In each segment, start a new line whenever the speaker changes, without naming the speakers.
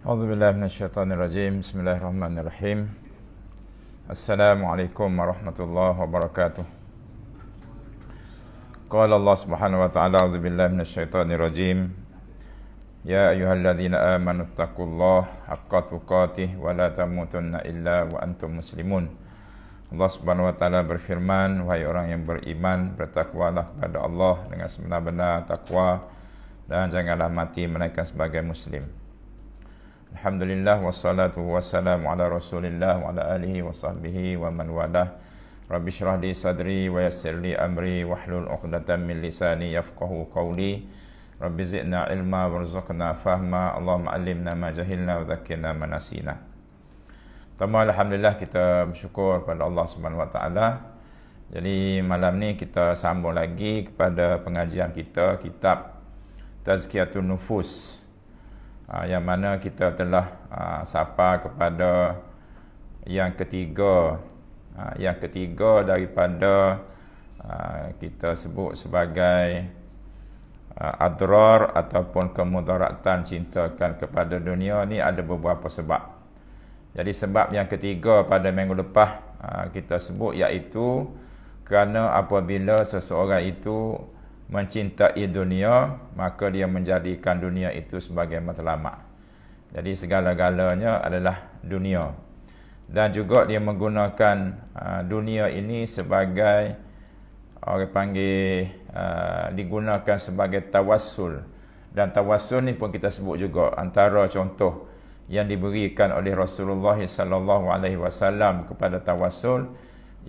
A'udzubillahi minasyaitonirrajim. Bismillahirrahmanirrahim. Assalamualaikum warahmatullahi wabarakatuh. Qala Allah Subhanahu wa ta'ala, a'udzubillahi minasyaitonirrajim. Ya ayyuhalladzina amanu taqullaha haqqa tuqatih wa la tamutunna illa wa antum muslimun. Allah Subhanahu wa ta'ala berfirman, wahai orang yang beriman, bertakwalah kepada Allah dengan sebenar-benar takwa dan janganlah mati melainkan sebagai muslim. Alhamdulillah wassalatu wassalamu ala Rasulillah wa ala alihi wa sahbihi wa man walah. Rabbi shrah li sadri wa yassir li amri wahlul 'uqdatam min lisani yafqahu qawli. Rabbi zidna ilma warzuqna fahma. Allahumma 'allimna ma jahilna wa dhakkirna ma nasina. Pertama, alhamdulillah kita bersyukur kepada Allah Subhanahu wa taala. Jadi malam ni kita sambung lagi kepada pengajian kita kitab Tazkiyatun Nufus, yang mana kita telah sapa kepada yang ketiga daripada kita sebut sebagai adrar ataupun kemudaratan cintakan kepada dunia ni. Ada beberapa sebab. Jadi sebab yang ketiga pada minggu lepas kita sebut, iaitu kerana apabila seseorang itu mencintai dunia, maka dia menjadikan dunia itu sebagai matlamat. Jadi segala-galanya adalah dunia. Dan juga dia menggunakan dunia ini sebagai, orang panggil, digunakan sebagai tawassul. Dan tawassul ni pun kita sebut juga, antara contoh yang diberikan oleh Rasulullah sallallahu alaihi wasallam kepada tawassul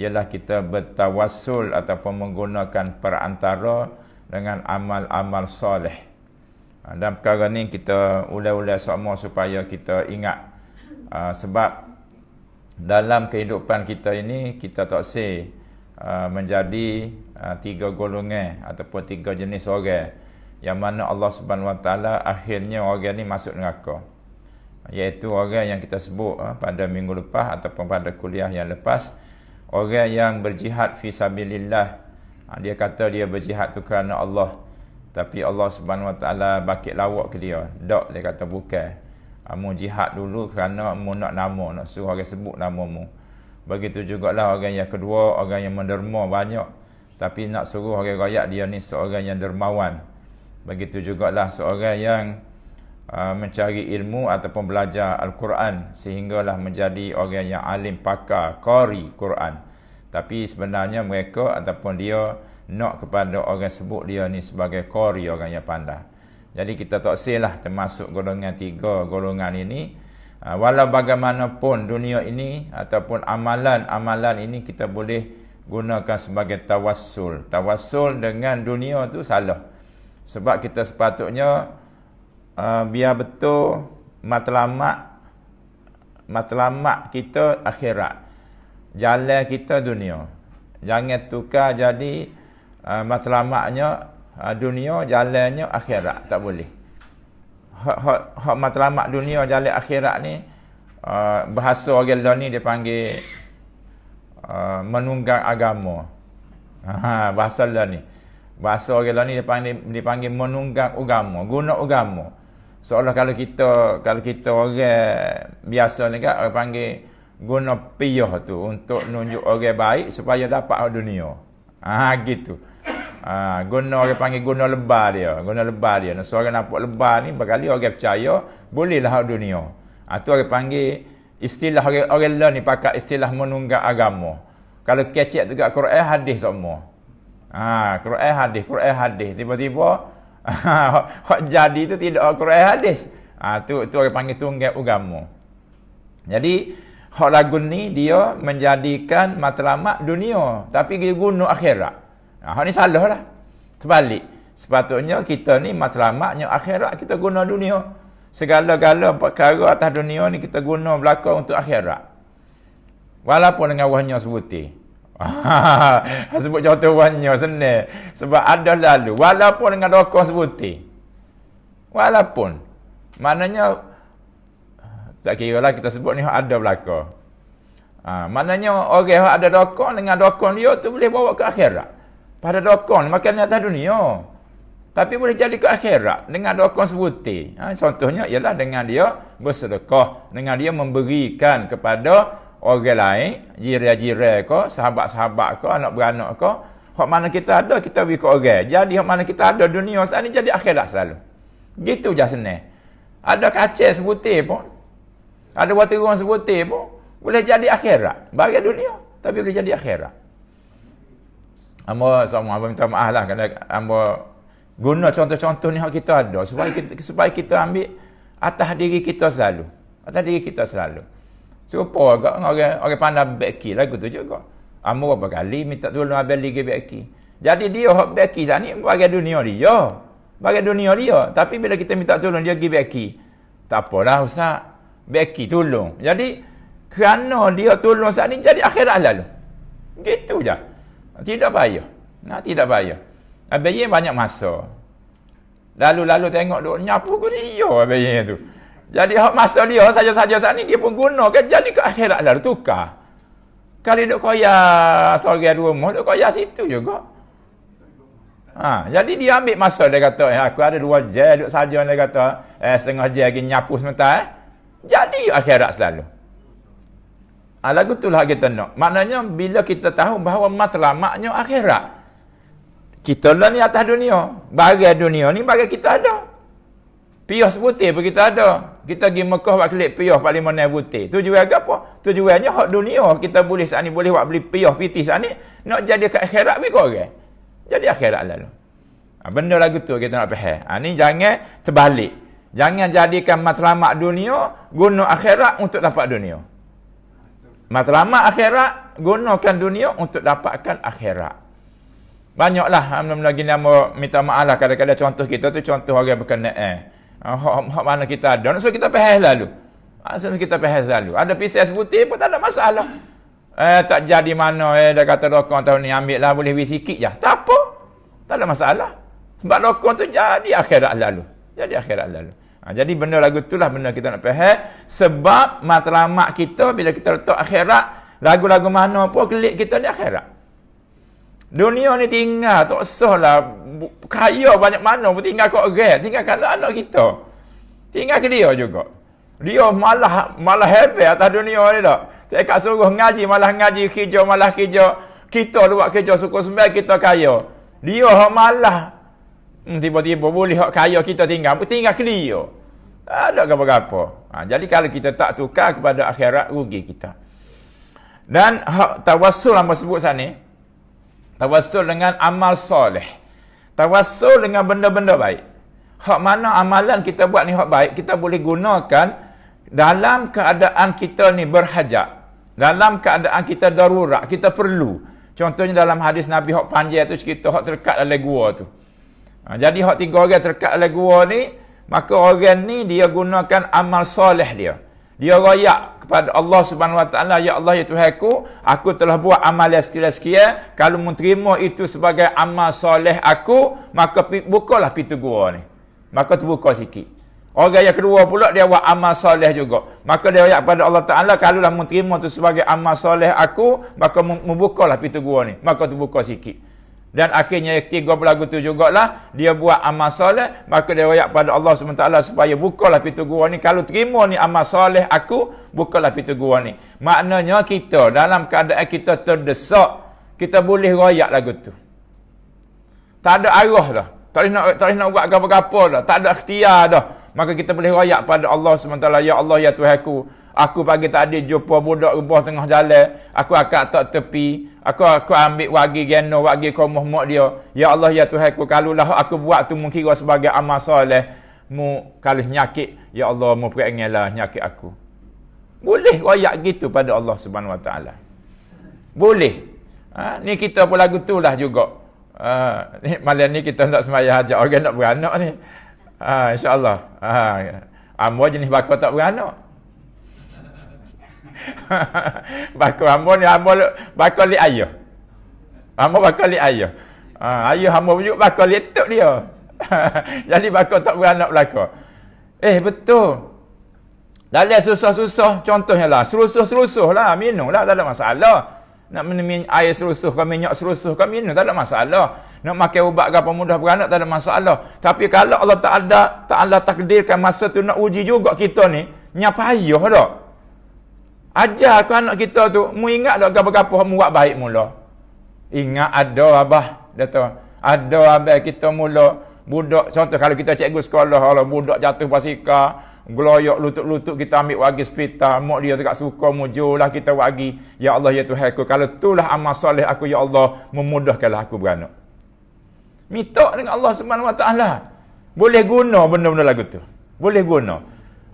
ialah kita bertawassul ataupun menggunakan perantara dengan amal-amal soleh. Dan perkara ni kita ulai-ulai semua supaya kita ingat, sebab dalam kehidupan kita ini kita tak say menjadi tiga golongan ataupun tiga jenis orang, yang mana Allah Subhanahu wa taala akhirnya orang ni masuk neraka, iaitu orang yang kita sebut pada minggu lepas ataupun pada kuliah yang lepas, orang yang berjihad fi sabilillah. Dia kata dia berjihad tu kerana Allah, tapi Allah Subhanahu wa taala bakit lawak ke dia. Tak, dia kata bukan. Mu jihad dulu kerana mu nak nama, nak suruh orang sebut nama mu. Begitu jugalah orang yang kedua, orang yang menderma banyak, tapi nak suruh orang rakyat dia ni seorang yang dermawan. Begitu jugalah seorang yang mencari ilmu ataupun belajar Al-Quran sehinggalah menjadi orang yang alim pakar, qari Quran. Tapi sebenarnya mereka ataupun dia nak kepada orang sebut dia ni sebagai qari, orang yang pandai. Jadi kita tak silah termasuk golongan tiga golongan ini. Walau bagaimanapun dunia ini ataupun amalan-amalan ini kita boleh gunakan sebagai tawassul. Tawassul dengan dunia tu salah. Sebab kita sepatutnya biar betul matlamat kita akhirat, jalan kita dunia. Jangan tukar jadi matlamatnya dunia, jalannya akhirat. Tak boleh. Hak matlamat dunia, jalan akhirat ni, bahasa orang lain ni dia panggil menunggang agama. Bahasa lain ni. Bahasa orang lain ni dia panggil menunggang agama, guna agama. Seolah kalau kita orang biasa ni kan, orang panggil guna piyah tu untuk nunjuk orang baik supaya dapat dunia. Gitu. Guna, orang panggil guna lebar dia. Nah, seorang nampak lebar ni, berkali orang percaya bolehlah dunia. Tu orang panggil istilah orang lain ni pakai istilah menunggang agama. Kalau kecek tu kat Quran hadis semua. Quran hadis. Tiba-tiba hak jadi tu tidak Quran hadis. Tu orang panggil tunggang agama. Jadi hak lagu ni dia menjadikan matlamat dunia tapi dia guna akhirat. Hak ni salah lah. Terbalik. Sepatutnya kita ni matlamatnya akhirat, kita guna dunia. Segala-gala perkara atas dunia ni kita guna belaka untuk akhirat. Walaupun dengan wahnya sebutir. Sebut contoh wahnya senang. Sebab ada lalu. Walaupun dengan rokok sebutir. Walaupun. Maknanya, tak kira lah kita sebut ni ada belaka. Maknanya orang yang ada rokok dengan rokok dia tu boleh bawa ke akhirat. Pada rokok ni makan atas dunia. Tapi boleh jadi ke akhirat dengan rokok sebutir. Contohnya ialah dengan dia bersedekah. Dengan dia memberikan kepada orang lain, jiran-jiran ke, sahabat-sahabat ke, anak beranak ke. Hak mana kita ada, kita beri ke orang. Jadi hak mana kita ada dunia saat ni jadi akhirat selalu. Gitu je senang. Ada kaca sebutir pun. Ada waterung sebutir pun. Boleh jadi akhirat. Bagi dunia. Tapi boleh jadi akhirat. Amba minta maaf lah. Kerana amba guna contoh-contoh ni hak kita ada. Supaya kita ambil atas diri kita selalu. Atas diri kita selalu. Serupa agak orang pandai beki lagu tu juga. Amba berapa kali minta tolong abang lagi beki. Jadi dia hak beki sana ni bagi dunia dia. Bagi dunia dia. Tapi bila kita minta tolong dia pergi beki. Tak apalah ustaz. Beki tolong. Jadi kerana dia tolong saat ni jadi akhirat lalu. Gitu je. Tidak payah. Tidak payah. Abang banyak masa. Lalu-lalu tengok duk nyapu ke dia abang tu. Jadi hak masa dia saja-saja saat ni dia pun guna kan jadi ke akhirat lalu tukar. Kali duk koyak seorang rumah duk koyak situ juga. Jadi dia ambil masa dia kata aku ada 2 jam duk saja dia kata setengah jam lagi nyapu sebentar. Jadi akhirat selalu. Lagu itulah kita nak. Maknanya bila kita tahu bahawa matlamatnya akhirat. Kita lah ni atas dunia. Bagi dunia ni bagi kita ada. Piyah sebutir pun kita ada. Kita pergi Mekah buat kelip piyah 45 nai butir. Tujuan apa? Tujuannya hak dunia. Kita boleh saat ni boleh buat beli piyah piti saat ni. Nak jadi ke akhirat bagi orang. Jadi akhirat lalu. Benda lagu tu kita nak faham. Ni jangan terbalik. Jangan jadikan matlamat dunia guna akhirat untuk dapat dunia. Matlamat akhirat gunakan dunia untuk dapatkan akhirat. Banyaklah mula-mula gini minta maaf lah kadang-kadang contoh kita tu contoh orang berkenaan. Hak mana kita ada. So kita faham lalu. So kita faham selalu. Ada pisau sebutir pun tak ada masalah. Tak jadi mana dah kata rokok tahun ni ambil lah boleh beri sikit je. Tak apa. Tak ada masalah. Sebab rokok tu jadi akhirat lalu. Jadi akhirat lalu. Jadi benda lagu itulah benda kita nak faham. Sebab matlamat kita bila kita letak akhirat, lagu-lagu mana pun klik kita ni akhirat. Dunia ni tinggal, tak usahlah kaya banyak mana pun tinggal kat orang, tinggal kat anak kita. Tinggal ke dia juga. Dia malah hebat atas dunia ni tak. Saya kat suruh ngaji, malah ngaji kerja, malah kerja. Kita buat kerja suku sembilan kita kaya. Dia malah tiba-tiba boleh hak kaya kita tinggal ke dia. Ada apa-apa. Jadi kalau kita tak tukar kepada akhirat, rugi kita. Dan hak tawassul yang sebut sana, tawassul dengan amal soleh. Tawassul dengan benda-benda baik. Hak mana amalan kita buat ni hak baik, kita boleh gunakan dalam keadaan kita ni berhajat. Dalam keadaan kita darurat, kita perlu. Contohnya dalam hadis Nabi hak panjang tu cerita hak terdekat dalam gua tu. Jadi hak 3 orang terdekat dalam gua ni, maka orang ni dia gunakan amal soleh dia. Dia royak kepada Allah Subhanahu Wa Taala, ya Allah ya Tuhanku, aku telah buat amal yang sekian-sekian, kalau mu terima itu sebagai amal soleh aku, maka bukalah pintu gua ni. Maka terbuka sikit. Orang yang kedua pula dia buat amal soleh juga. Maka dia royak kepada Allah Taala, kalau lah mu terima itu sebagai amal soleh aku, maka membukalah pintu gua ni. Maka terbuka sikit. Dan akhirnya yang 3 lagu tu jugalah dia buat amal soleh, maka dia royak pada Allah SWT supaya bukalah pintu gua ni. Kalau terima ni amal soleh aku, bukalah pintu gua ni. Maknanya kita dalam keadaan kita terdesak, kita boleh royak lagu tu. Tak ada arah dah. Tak boleh nak buat apa-apa dah. Tak ada ikhtiar dah. Maka kita boleh royak pada Allah SWT, ya Allah ya Tuhanku, aku pagi tadi jumpa budak rebah tengah jalan, aku akak tak tepi, aku ambil wagi geno, wagi komoh mak dia. Ya Allah ya Tuhanku, kalulah aku buat tu mungkin sebagai amal soleh, mu kalau nyakit, ya Allah mu peringatlah nyakit aku. Boleh royak gitu pada Allah Subhanahu Wa Taala. Boleh. Ni kita pun lagu tu lah juga. Ni malam ni kita nak sembahyang hajat orang nak beranak ni. InsyaAllah. Ambo jenis bakal tak beranak. Bakal ambo ni bakal li ayah. Ambo bakal li ayah. Ayah ambo juga bakal letuk dia. Jadi bakal tak beranak belaka. Betul. Dalam susah-susah contohnya lah, serusuh-serusuh lah, minum lah, tak ada masalah. Nak minum air serusuh ke minyak serusuh ke minum, tak ada masalah. Nak makan ubat ke apa mudah beranak, tak ada masalah. Tapi kalau Allah Ta'ala takdirkan masa tu nak uji juga kita ni, nyapa payah tak? Ajar ke anak kita tu, mu ingat tak apa-apa mu buat baik mula. Ingat ada abah, dia tahu. Ada abah kita mula budak, contoh kalau kita cikgu sekolah, kalau budak jatuh basikal, geloyok lutut-lutut kita ambil wagi hospital, mak dia tak suka, mujulah kita wagi. Ya Allah ya Tuhan aku, kalau itulah amal soleh aku ya Allah, memudahkanlah aku beranak. Minta dengan Allah Subhanahu Wa Taala. Boleh guna benda-benda lagu tu. Boleh guna.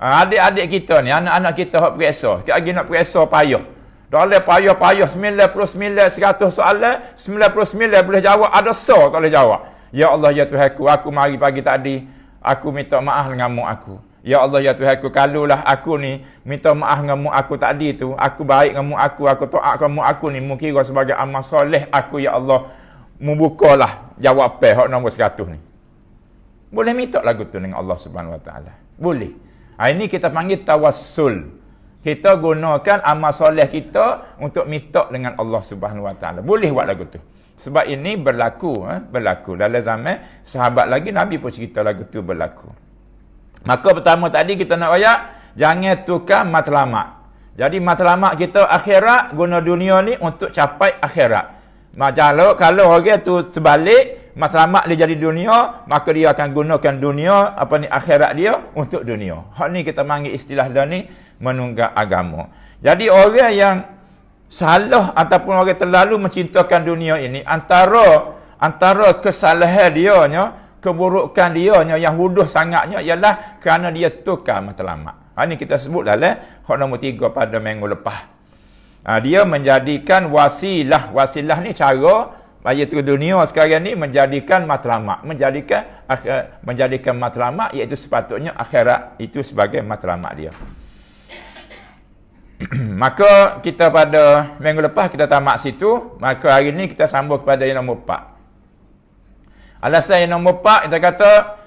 Adik-adik kita ni, anak-anak kita hak periksa, sikit lagi nak periksa payah. Dalam payah-payah 99 100 soalan, 99 boleh jawab, ada tak boleh jawab. Ya Allah ya Tuhan aku mari pagi tadi aku minta maaf dengan mak aku. Ya Allah ya Tuhan aku, kalaulah aku ni minta maaf dengan mak aku tadi tu, aku baik dengan mak aku taat dengan mak aku ni, mungkin sebagai amal soleh aku ya Allah, membukalah jawapan hak nombor 100 ni. Boleh minta lagu tu dengan Allah Subhanahu Wa Taala. Boleh. Ini kita panggil tawassul. Kita gunakan amal soleh kita untuk minta dengan Allah Subhanahu Wa Taala. Boleh buat lagu tu. Sebab ini berlaku dalam zaman sahabat lagi, Nabi pun cerita lagu tu berlaku. Maka pertama tadi kita nak royak, jangan tukar matlamat. Jadi matlamat kita akhirat, guna dunia ni untuk capai akhirat. Kalau orang tu terbalik, matlamat dia jadi dunia, maka dia akan gunakan dunia, akhirat dia untuk dunia. Hak ni kita panggil istilah dia ni menunggak agama. Jadi orang yang salah ataupun orang terlalu mencintakan dunia ini, antara kesalahan dia nya, keburukan dia nya yang huduh sangatnya ialah kerana dia tukar matlamat. Ini kita sebut dalam hak nombor 3 pada minggu lepas. Dia menjadikan wasilah ni cara bagi dunia sekarang ni menjadikan matlamat, menjadikan matlamat, iaitu sepatutnya akhirat itu sebagai matlamat dia. Maka kita pada minggu lepas kita tamat situ, maka hari ni kita sambung kepada yang nombor 4. Alasan yang nombor 4 kita kata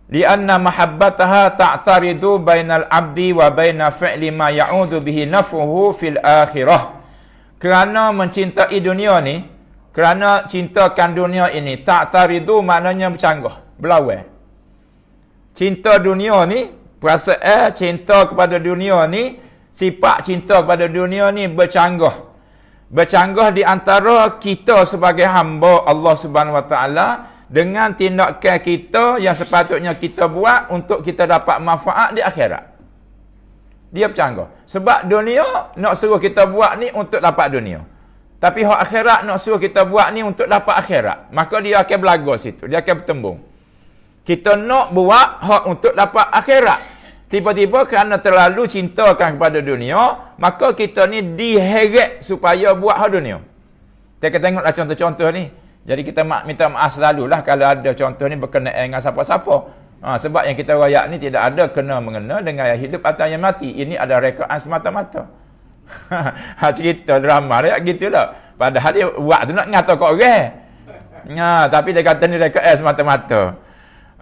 li'anna mahabbataha ta'taridu bainal abdi wa baina fi'li ma ya'udu bihi naf'uhu fil akhirah. Kerana mencintai dunia ni, kerana cintakan dunia ini, ta'taridu maknanya bercanggah, berlawan. Cinta dunia ni, perasaan cinta kepada dunia ni, sifat cinta kepada dunia ni bercanggah. Bercanggah di antara kita sebagai hamba Allah Subhanahu Wa Taala dengan tindakan kita yang sepatutnya kita buat untuk kita dapat manfaat di akhirat. Dia bercanggah. Sebab dunia nak suruh kita buat ni untuk dapat dunia. Tapi hak akhirat nak suruh kita buat ni untuk dapat akhirat. Maka dia akan belaga situ. Dia akan bertembung. Kita nak buat hak untuk dapat akhirat. Tiba-tiba kerana terlalu cintakan kepada dunia, maka kita ni diheret supaya buat hal dunia. Kita tengoklah contoh-contoh ni. Jadi kita minta maaf selalulah kalau ada contoh ni berkenaan dengan siapa-siapa. Sebab yang kita royak ni tidak ada kena-mengena dengan yang hidup atau yang mati. Ini ada rekaan semata-mata. Cerita drama dia gitulah. Padahal dia buat tu nak ngata kat orang. Tapi dia kata ni rekaan semata-mata.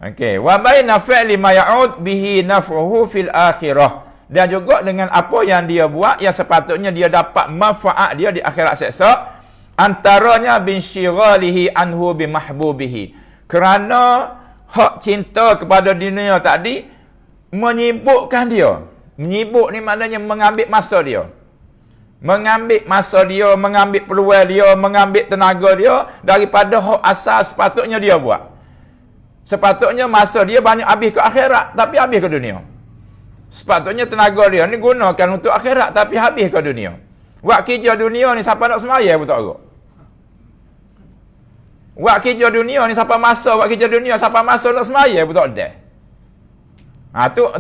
Okey, wa baina fi'li ma ya'ud bihi naf'uhu fil akhirah. Dan juga dengan apa yang dia buat yang sepatutnya dia dapat manfaat dia di akhirat seksa, antaranya bin syiralihi anhu bi mahbubihi. Kerana hak cinta kepada dunia tadi menyibukkan dia. Menyibuk ni maknanya mengambil masa dia. Mengambil masa dia, mengambil peluang dia, mengambil tenaga dia daripada hak asal sepatutnya dia buat. Sepatutnya masa dia banyak habis ke akhirat, tapi habis ke dunia. Sepatutnya tenaga dia ni gunakan untuk akhirat, tapi habis ke dunia. Buat kerja dunia ni siapa nak semaya pun tak ada. Buat kerja dunia ni siapa masa, buat kerja dunia siapa masa nak semaya pun tak ada.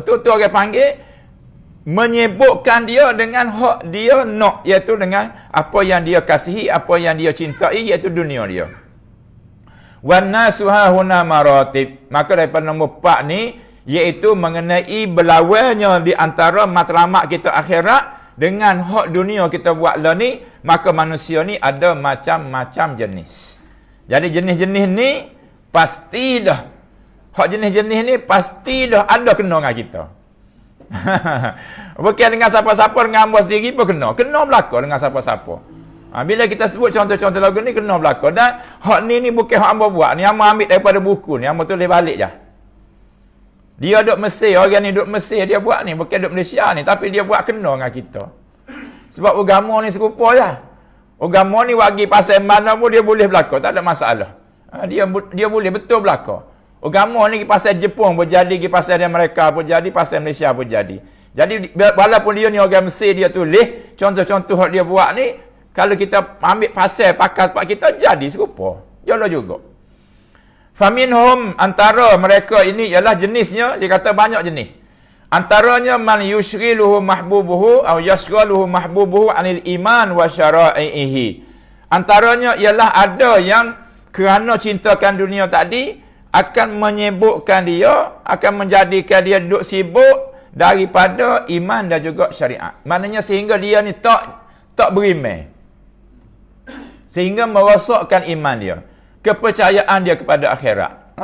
Tu orang panggil menyibukkan dia dengan hak dia nak, iaitu dengan apa yang dia kasihi, apa yang dia cintai, iaitu dunia dia. Wan nasu hahuna maratib. Maka daripada nombor 4 ni, iaitu mengenai berlawannya di antara matlamat kita akhirat dengan hak dunia kita buat lah ni, maka manusia ni ada macam-macam jenis. Jadi jenis-jenis ni pasti dah, hak jenis-jenis ni pasti dah ada kena dengan kita. Bukan dengan siapa-siapa, dengan hamba sendiri pun kena berlaku dengan siapa-siapa. Bila kita sebut contoh-contoh lagu ni, kena berlaku. Dan hak ni bukan hak hamba buat, ni hamba ambil daripada buku ni, hamba tulis balik je. Dia duduk Mesir, orang ni duduk Mesir, dia buat ni, bukan duduk Malaysia ni, tapi dia buat kena dengan kita. Sebab agama ni serupa je. Agama ni bagi pasal mana pun dia boleh berlaku, tak ada masalah. Dia boleh betul berlaku. Agama ni pasal Jepun pun jadi, pasal Amerika pun jadi, pasal Malaysia pun jadi. Jadi walaupun dia ni orang Mesir, dia tulis contoh-contoh yang dia buat ni, kalau kita ambil pasal pakai kita, jadi serupa. Yalah juga. Faminhum, antara mereka ini ialah jenisnya, dia kata banyak jenis. Antaranya man yushghiluhu mahbubuhu atau yashghaluhu mahbubuhu anil iman wa syara'ihi. Antaranya ialah ada yang kerana cintakan dunia tadi akan menyibukkan dia, akan menjadikan dia duduk sibuk daripada iman dan juga syariat. Maknanya sehingga dia ni tak beriman. Sehingga merosakkan iman dia, kepercayaan dia kepada akhirat.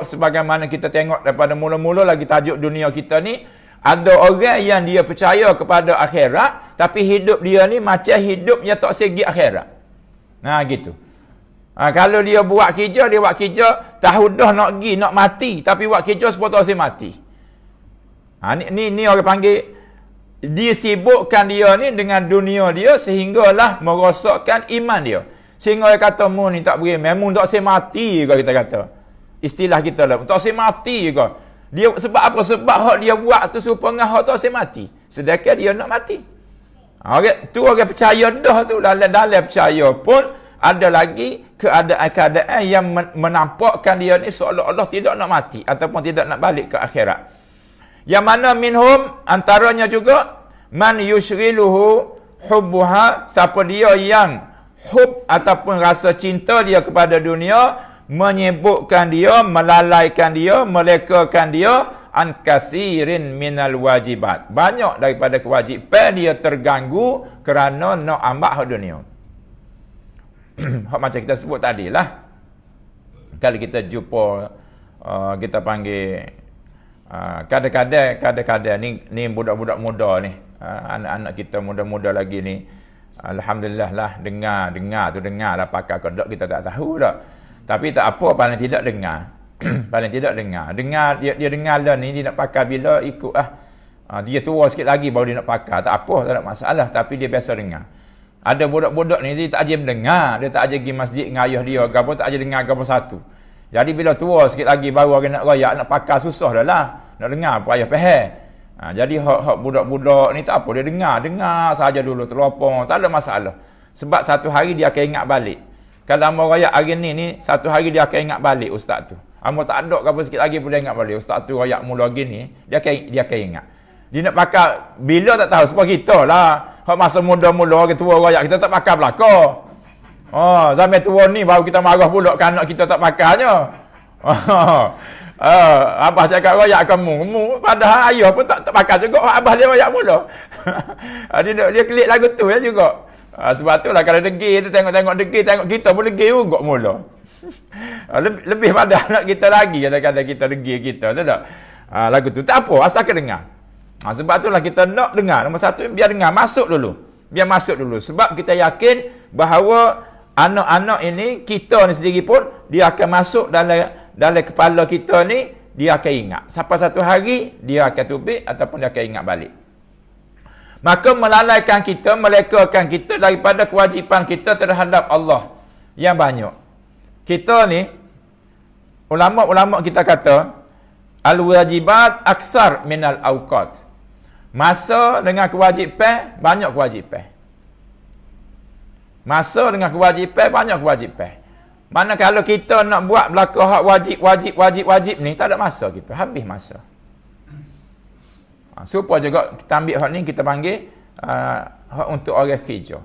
Sebagaimana kita tengok daripada mula-mula lagi tajuk dunia kita ni, ada orang yang dia percaya kepada akhirat, tapi hidup dia ni macam hidupnya tak segi akhirat. Gitu. Kalau dia buat kerja, tahu dah nak pergi, nak mati, tapi buat kerja sepuluh tahun mati. Ni orang panggil, dia sibukkan dia ni dengan dunia dia, sehinggalah merosakkan iman dia. Sehingga dia kata, mu ni tak beri, memang tak saya mati ke, kita kata. Istilah kita lah, tak saya mati ke. Dia sebab apa? Sebab hak dia buat tu serupa dengan hak tak saya mati. Sedangkan dia nak mati. Tu orang percaya dah tu. Dalam percaya pun ada lagi keadaan-keadaan yang menampakkan dia ni seolah-olah tidak nak mati ataupun tidak nak balik ke akhirat. Yang mana minhum, antaranya juga man yushghiluhu hubbuha, siapa dia yang hub ataupun rasa cinta dia kepada dunia menyibukkan dia, melalaikan dia, melekakan dia an kasirin minal wajibat. Banyak daripada kewajipan dia terganggu kerana nak ambil hak dunia. Macam kita sebut tadi lah, kalau kita jumpa kita panggil kadang-kadang ni budak-budak muda ni, anak-anak kita muda-muda lagi ni, alhamdulillah lah, dengar lah pakai kodok, kita tak tahu dah. Tapi tak apa, paling tidak dengar. Paling tidak dengar. Dia dengar lah ni, dia nak pakai bila ikut dia tua sikit lagi baru dia nak pakai. Tak apa, tak ada masalah. Tapi dia biasa dengar. Ada budak-budak ni, dia tak aja mendengar. Dia tak aja pergi masjid dengan ayah dia. Gapa tak aja dengar gapa satu. Jadi bila tua sikit lagi baru orang nak rayak, nak pakai susah dah lah. Nak dengar apa ayah faham. Jadi hak budak-budak ni tak apa. Dia dengar saja dulu, terlopong. Tak ada masalah. Sebab satu hari dia akan ingat balik. Kalau hamba rakyat hari ni, satu hari dia akan ingat balik ustaz tu. Hamba tak ada ke apa sikit lagi pun dia ingat balik. Ustaz tu rakyat mula gini, dia akan ingat. Dia nak pakai, bila tak tahu, sebab kita lah. Hak masa muda-mula, orang tua rakyat, kita tak pakai belakang. Zaman tua ni baru kita marah pula kan anak kita tak pakainya. Abah cakap rakyat kamu, padahal ayah pun tak pakai juga. Abah dia rakyat mula. Dia klik lagu tu ya juga. Sebab tu lah kalau degil tu, tengok degil, tengok kita pun degil juga mula. Lebih pada anak kita lagi kadang-kadang kita degil kita tu tak. Lagu tu tak apa, asalkan dengar. Sebab tu lah kita nak dengar. Nombor satu, biar dengar, masuk dulu. Biar masuk dulu. Sebab kita yakin bahawa anak-anak ini, kita ni sendiri pun, dia akan masuk dalam kepala kita ni, dia akan ingat. Sampai satu hari, dia akan tubik ataupun dia akan ingat balik. Maka melalaikan kita, melekakan kita daripada kewajipan kita terhadap Allah yang banyak. Kita ni, ulama-ulama kita kata, al-wajibat aksar minal awqat. Masa dengan kewajipan, banyak kewajipan. Masa dengan kewajipan, banyak kewajipan. Mana kalau kita nak buat belakang hak wajib ni, tak ada masa kita, habis masa. Supaya juga kita ambil hak ni, kita panggil hak untuk orang kerja.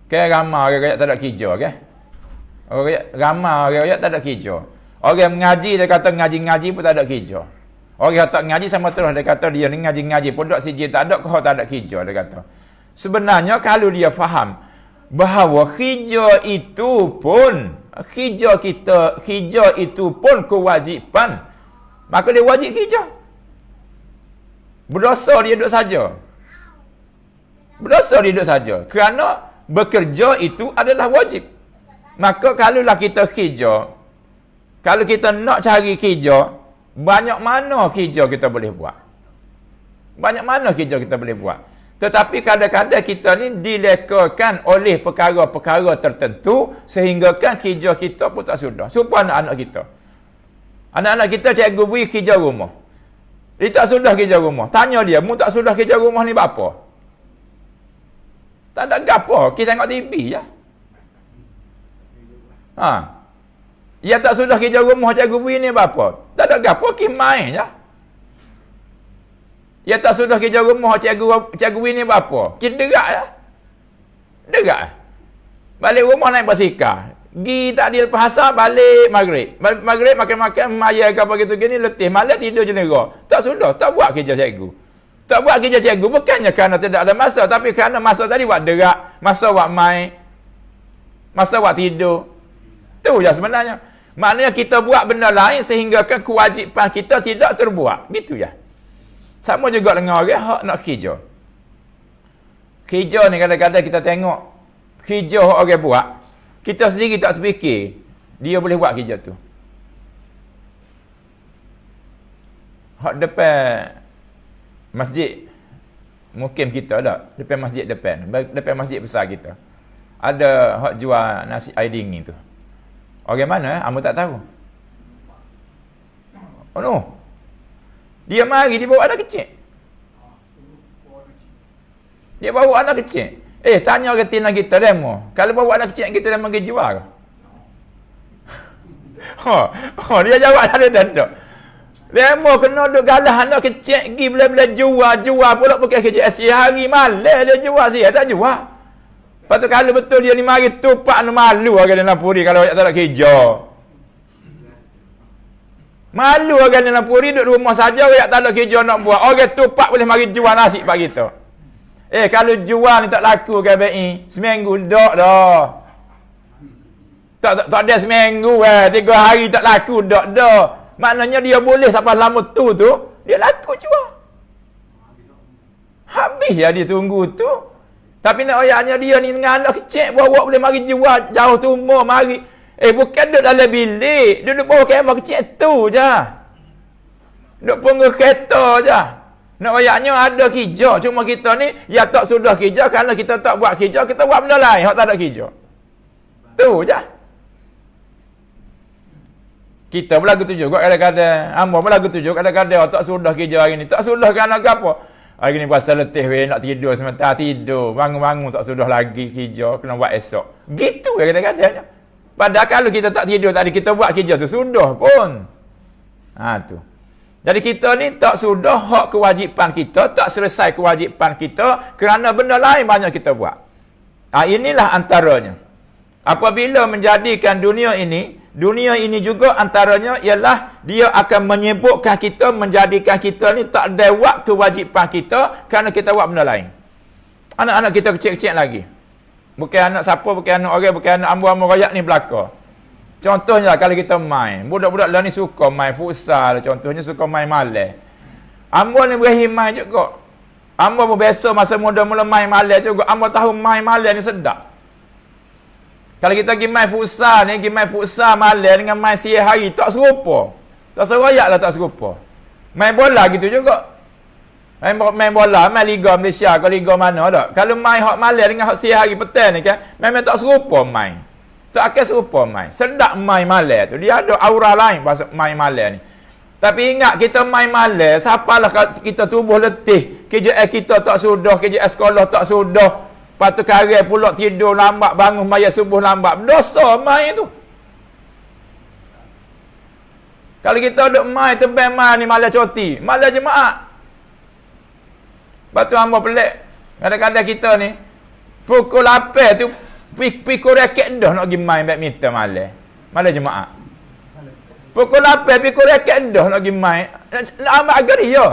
Okay, ramai orang rakyat tak ada kerja, okay? Ramai orang rakyat tak ada kerja. Orang mengaji, dia kata ngaji-ngaji pun tak ada kerja. Orang yang tak ngaji sama terus, dia kata dia ni ngaji-ngaji pun tak sijil tak ada, kau tak ada kerja, dia kata. Sebenarnya kalau dia faham bahawa kerja itu pun kewajipan, maka dia wajib kerja. Berdosa dia duduk saja. Berdosa dia duduk saja. Kerana bekerja itu adalah wajib. Maka kalaulah kita kerja, kalau kita nak cari kerja, banyak mana kerja kita boleh buat. Banyak mana kerja kita boleh buat. Tetapi kadang-kadang kita ni dilekakan oleh perkara-perkara tertentu, sehingga kan kerja kita pun tak sudah. Supaya anak-anak kita. Anak-anak kita cikgu beri kerja rumah. Dia tak sudah kerja rumah. Tanya dia, mu tak sudah kerja rumah ni apa? Tak ada gapo, kita tengok TV je. Ia tak sudah kerja rumah cikgu beri ni apa? Tak ada gapo, kita main je. Ia tak sudah kerja rumah cikgu beri ni apa? Kita derak je. Derak. Balik rumah naik basikal. Gi tak ada lepas asar, balik maghrib. Maghrib makan-makan, maya ke apa gitu gini, letih. Malam tidur je negara. Tak sudah, tak buat kerja cikgu. Tak buat kerja cikgu bukannya kerana tidak ada masa, tapi kerana masa tadi buat derak, masa buat main, masa buat tidur. Itu je sebenarnya. Maknanya kita buat benda lain sehingga kan kewajipan kita tidak terbuat. Gitu ya. Sama juga dengan orang hak nak kerja. Kerja ni kadang-kadang kita tengok kerja hak orang buat, kita sendiri tak terfikir dia boleh buat kerja tu. Hak depan masjid mukim kita tak? Depan masjid depan masjid besar kita. Ada hak jual nasi air dingin tu. Orang mana? Amba tak tahu. Oh no. Dia mari dia bawa anak kecil. Dia bawa anak kecil. Tanya orang tina kita demo. Kalau bawa anak kecil kita demo pergi jual ke? Dia jawab ada tak. Demo kena duk galah anak kecil pergi bila-bila jual pula pakai kerja hari malam dia jual sia tak jual. Lepas tu kalau betul dia ni mari tupak nu malu orang dalam puri kalau tak ada kerja. Malu orang dalam puri duduk rumah saja orang tak ada kerja nak buat. Orang tupak boleh mari jual nasi pak kita. Kalau jual ni tak laku KBI, seminggu dak dah. Tak ada seminggu 3 hari tak laku dak dah. Maknanya dia boleh sampai lama tu dia laku jual. Habis ya dia tunggu tu. Tapi nak ayahnya dia ni dengan anak kecil bawa boleh mari jual jauh tu umur mari. Bukan duduk dalam bilik, duduk bawa kamera kecil tu je. Duduk punggung kereta je. Nak ayahnya ada kerja. Cuma kita ni ya tak sudah kerja kerana kita tak buat kerja, kita buat benda lain hak tak ada kerja. Tu je. Kita pun lagu tu juga kadang-kadang. Amba pun lagu tu juga kadang-kadang tak sudah kerja hari ni. Tak sudah kerana apa? Hari ni pasal letih nak tidur sementara tidur. Bangun-bangun tak sudah lagi kerja, kena buat esok. Gitu kadang-kadang. Padahal kalau kita tak tidur tadi kita buat kerja tu sudah pun. Tu. Jadi kita ni tak sudah hak kewajipan kita, tak selesai kewajipan kita kerana benda lain banyak kita buat. Inilah antaranya. Apabila menjadikan dunia ini juga antaranya ialah dia akan menyebutkan kita, menjadikan kita ni tak ada buat kewajipan kita kerana kita buat benda lain. Anak-anak kita kecil-kecil lagi. Bukan anak siapa, bukan anak orang, bukan anak ambu-ambu rakyat ni belaka. Contohnya kalau kita main, budak-budak lah ni suka main futsal, contohnya suka main malam. Ambo ni berakhir main juga. Ambo pun biasa masa muda mula main malam juga. Ambo tahu main malam ni sedap. Kalau kita pergi main futsal ni, pergi main futsal malam dengan main siang hari, tak serupa. Tak seroyak lah, tak serupa. Main bola gitu juga. Main bola, main Liga Malaysia ke Liga mana tak. Kalau main hak malam dengan hak siang hari petang ni kan, memang tak serupa main. Tak akan serupa main. Sedap main malam tu. Dia ada aura lain pasal main malam ni. Tapi ingat kita main malam, siapalah kita tubuh letih. Kerja kita tak sudah, kerja sekolah tak sudah. Lepas tu karya pula tidur lambat, bangun maya subuh lambat. Dosa main tu. Kalau kita duduk main tebang main ni malam cuti, malam jemaah. Lepas tu hamba pelik. Kadang-kadang kita ni, pukul 8 tu, pikul raket dah nak pergi main badminton malam. Malam Jumaat. Pukul 8 pikul raket dah nak pergi main. Nak amat agak dia.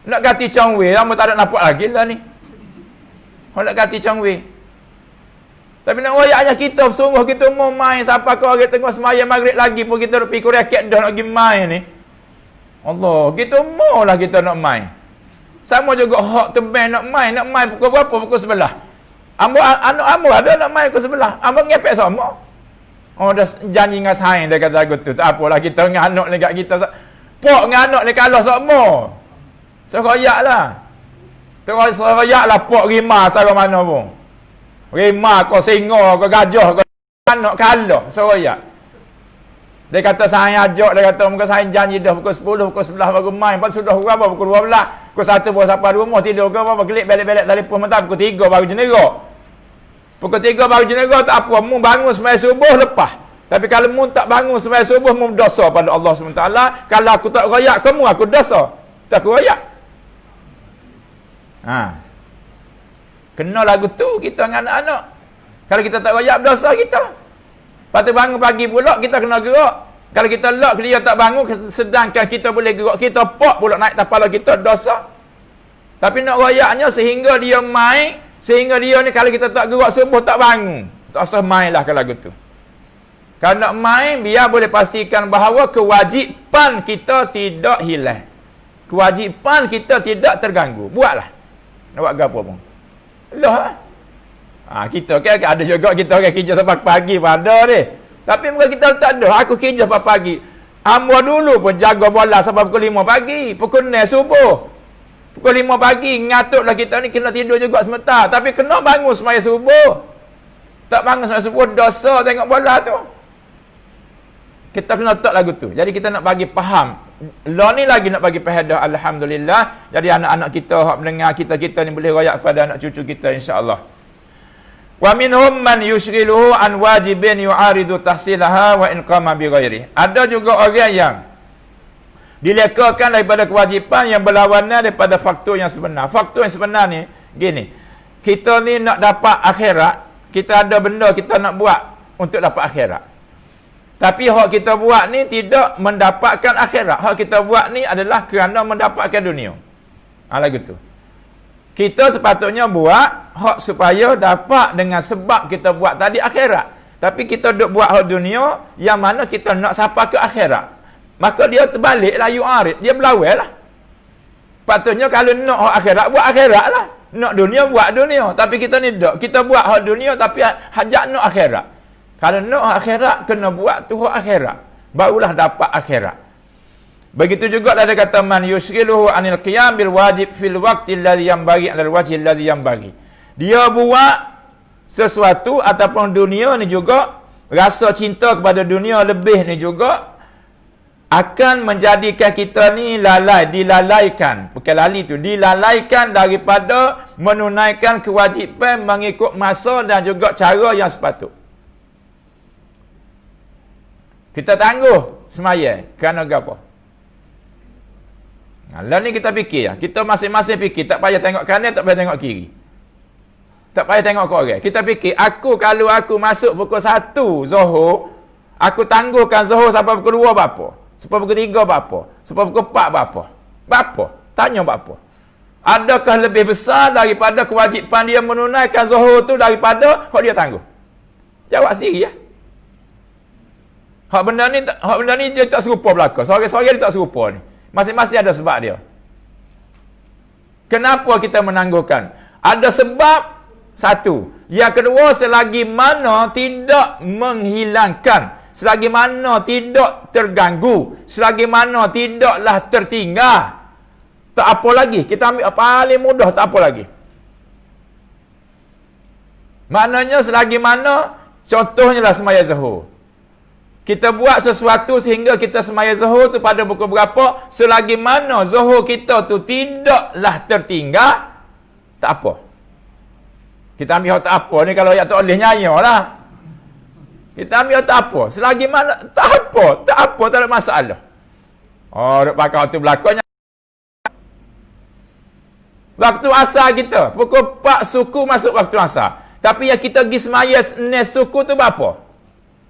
Nak ganti congwe, hamba tak ada nampak lagi lah ni. Nak ganti congwe. Tapi nak royaknya kita sungguh kita mau main sampai ke orang tengok sembahyang maghrib lagi pun kita pikul raket dah nak pergi main ni. Allah, kita maulah kita nak main. Sama juga hak tebang nak main pukul berapa? Pukul 11. Anak ambo ada nak main pukul 11. Ambo ngepek sama. Oh dah janji dengan saing dia kata aku tu. Tak apalah kita dengan anak dekat kita. Pok dengan anak ni kalah sama. Seroyaklah. Terus seroyaklah pok rima sara mana pun. Rima kau singa kau gajah kau anak kalah seroyak. Dia kata saya ajak, dia kata muka saya janji dah pukul 10, pukul 11 baru main. Lepas sudah berapa? Pukul 12. Pukul 1 baru sampai rumah tidur ke apa, kelik balik-balik telefon mentah pukul 3 baru jenerak. Pukul 3 baru jenerak tak apa, mu bangun sembahyang subuh lepas. Tapi kalau mu tak bangun sembahyang subuh, mu dosa pada Allah SWT. Kalau aku tak royak kamu, aku dosa. Tak aku royak. Kena lagu tu kita dengan anak-anak. Kalau kita tak royak, dosa kita. Lepas tu bangun pagi pula, kita kena gerak. Kalau kita lock, dia tak bangun, sedangkan kita boleh gerak, kita pok pula naik kepala kita, dosa. Tapi nak royaknya sehingga dia main, sehingga dia ni kalau kita tak gerak subuh, tak bangun. Tak usah main lah kalau lagu tu. Kalau nak main, biar boleh pastikan bahawa kewajipan kita tidak hilang. Kewajipan kita tidak terganggu. Buatlah. Nak buat apa pun. Lah. Kita kan ada juga kita orang kerja sampai pagi pada ni. Tapi muka kita tak ada. Aku kerja sampai pagi. Hamba dulu pun jaga bola sampai pukul 5 pagi. Pukul 6 subuh. Pukul 5 pagi. Ngatuklah kita ni kena tidur juga sebentar. Tapi kena bangun semaya subuh. Tak bangun semaya subuh, dosa tengok bola tu. Kita kena letak lagu tu. Jadi kita nak bagi faham. Lah ni lagi nak bagi faedah, alhamdulillah. Jadi anak-anak kita, hak mendengar kita ni boleh royak kepada anak cucu kita insya-Allah. Wa minhum man yushghiluhu an wajibin yu'aridu tahsilaha wa in qama bi ghairi. Ada juga orang yang dilekakan daripada kewajipan yang berlawanan daripada faktor yang sebenar. Faktor yang sebenar ni gini. Kita ni nak dapat akhirat, kita ada benda kita nak buat untuk dapat akhirat. Tapi hak kita buat ni tidak mendapatkan akhirat. Hak kita buat ni adalah kerana mendapatkan dunia. Lagu tu. Kita sepatutnya buat hak supaya dapat dengan sebab kita buat tadi akhirat. Tapi kita duk buat hak dunia yang mana kita nak sampai ke akhirat. Maka dia terbaliklah yu'arid. Dia berlawan lah. Patutnya kalau nak hak akhirat, buat akhirat lah. Nak dunia, buat dunia. Tapi kita ni tak. Kita buat hak dunia tapi hajat nak akhirat. Kalau nak hak akhirat, kena buat tu hak akhirat. Barulah dapat akhirat. Begitu juga ada kata man yushghiluhu anil qiyam bil wajib fil waqti alladhi yanbaghi alal wajhi alladhi yanbaghi. Dia buat sesuatu ataupun dunia ni juga, rasa cinta kepada dunia lebih ni juga akan menjadikan kita ni dilalaikan. Bukan lali tu, dilalaikan daripada menunaikan kewajipan mengikut masa dan juga cara yang sepatut. Kita tangguh sembahyang kerana apa? Lah ni kita fikir lah. Kita masing-masing fikir. Tak payah tengok kanan, tak payah tengok kiri. Tak payah tengok ke orang. Kita fikir, kalau aku masuk pukul 1 Zuhur, aku tangguhkan Zuhur sampai pukul 2 berapa? Sampai pukul 3 berapa? Sampai pukul 4 berapa? Berapa? Tanya berapa? Adakah lebih besar daripada kewajipan dia menunaikan Zuhur tu daripada hak dia tangguh? Jawab sendiri ya. Hak benda ni dia tak serupa belaka. Seorang-seorang dia tak serupa ni. Masing-masing ada sebab dia. Kenapa kita menangguhkan? Ada sebab satu. Yang kedua, selagi mana tidak menghilangkan, selagi mana tidak terganggu, selagi mana tidaklah tertinggal, tak apa lagi. Kita ambil paling mudah, tak apa lagi. Maknanya selagi mana, contohnya lah sembahyang Zuhur. Kita buat sesuatu sehingga kita sembahyang Zuhur tu pada pukul berapa, selagi mana Zuhur kita tu tidaklah tertinggal, tak apa. Kita ambil tak apa ni, kalau yang tak boleh nyaya lah. Kita ambil tak apa. Selagi mana, tak apa, tak ada masalah. Oh, duk pakai waktu belakangnya. Waktu asar kita, pukul 4 suku masuk waktu asar. Tapi yang kita pergi semaya nes suku tu berapa?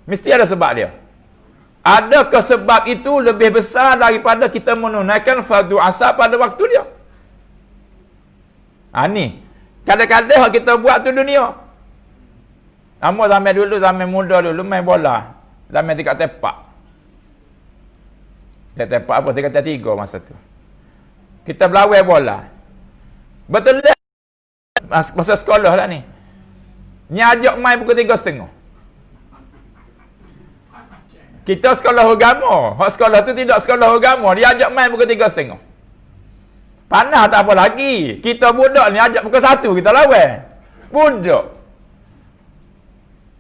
Mesti ada sebab dia. Adakah sebab itu lebih besar daripada kita menunaikan fardu asar pada waktu dia? Ni. Kadang-kadang kita buat tu dunia. Zaman dulu, zaman muda dulu, main bola. Zaman tingkat tepak. Tepak apa? Tingkat 3 masa tu. Kita berlawai bola. Betul tak? Masa sekolah lah ni. Ni ajak main pukul 3:30. Kita sekolah agama. Hak sekolah tu tidak sekolah agama. Dia ajak main pukul 3:30. Panah tak apa lagi. Kita budak ni ajak pukul 1 kita lawan.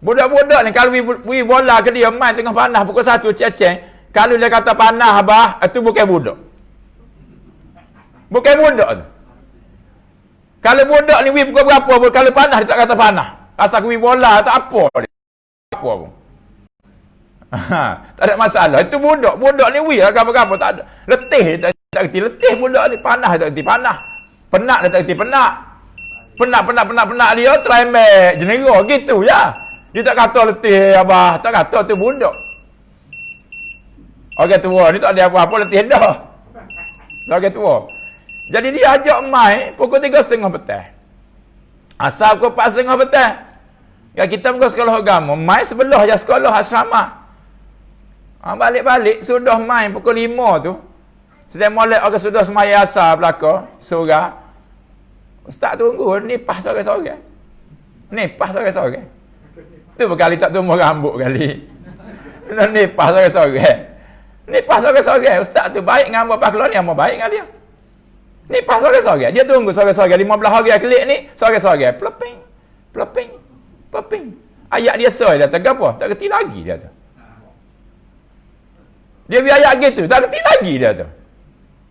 Budak-budak ni kalau we bola ke dia main tengah panah pukul 1 ceceng. Kalau dia kata panah abah, itu bukan budak. Bukan budak tu. Kalau budak ni we pukul berapa pun, kalau panah dia tak kata panah. Asal we bola tak apa dia. Apa pun. Tak ada masalah. Itu budak. Budak ni we apa-apa tak ada. Letih tak kerti. Letih budak ni. Panah tak kerti. Panah. Penat dia tak kerti. Penat. Penat dia trembek jenera gitu ya. Dia tak kata letih abah. Tak kata tu budak. Orang tua ni tak ada apa-apa letih dah. Orang tua. Jadi dia ajak main pukul 3:30 petang. Asal pukul 4:30 petang. Ya kita muka sekolah agama, main sebelah je sekolah asrama. Balik-balik sudah main pukul 5 tu. Sedang molek orang sudah semaya asar belaka, surah. Ustaz tunggu, nipah sore-sore. Nipah sore-sore. Tu berkali tak tumbuh rambut kali. Nipah sore-sore. Nipah sore-sore. Ustaz tu baik dengan apa keluar ni, apa baik dengan dia. Nipah sore-sore. Dia tunggu sore-sore 15 hari klik ni, sore-sore. Ploping. Ayat dia soal dia tak apa, tak kerti lagi dia tu. Dia biar ayat gitu, tak kerti lagi dia tu.